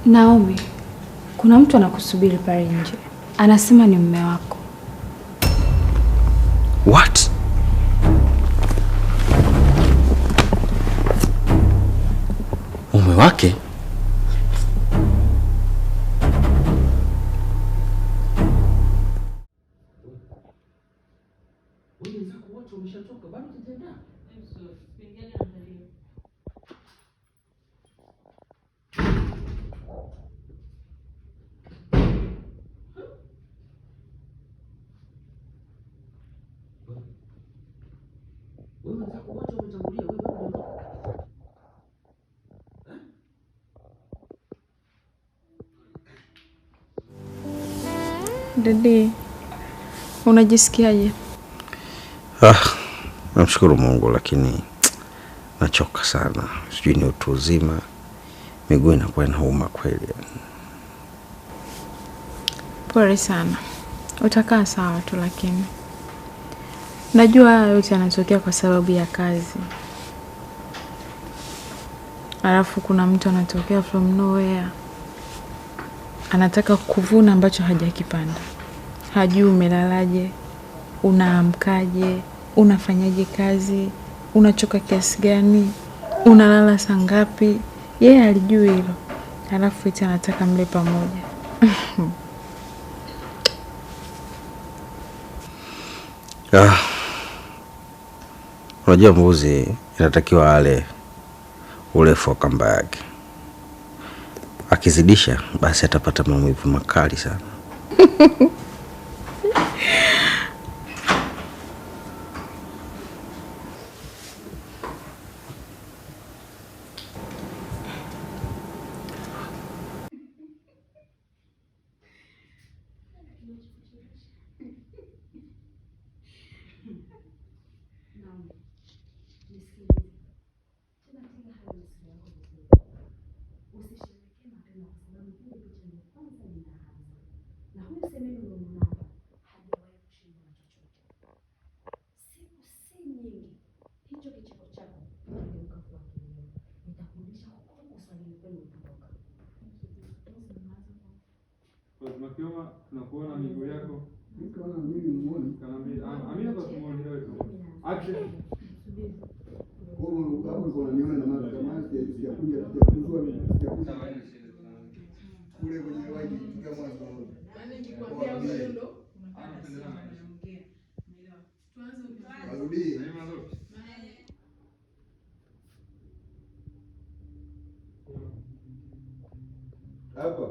Naomi, kuna mtu anakusubiri pale nje. Anasema ni mume wako. What? Mume wake? Dadi, unajisikiaje? Namshukuru Mungu, lakini nachoka sana. Sijui ni utu uzima, miguu inakuwa inauma kweli. Pole sana. Utakaa sawa tu, lakini najua yote yanatokea kwa sababu ya kazi. Alafu kuna mtu anatokea from nowhere. Anataka kuvuna ambacho hajakipanda. Hajui umelalaje, unaamkaje, unafanyaje kazi, unachoka kiasi gani, unalala saa ngapi. Yeye alijui hilo. Alafu eti anataka mle pamoja. Unajua mbuzi inatakiwa ale urefu wa kamba yake. Akizidisha basi atapata maumivu makali sana. Makioma tunakuona miguu yako. Nikaona mimi muone. Kanaambia Amina kwa kumuona leo. Action. Kwa hapo kuna niona na mama kama ya kuja kujua kule kwenye waji kama mwanzo. Yaani nikikwambia wewe ndo unaendelea anaongea. Umeelewa? Tuanze arudi. Hapa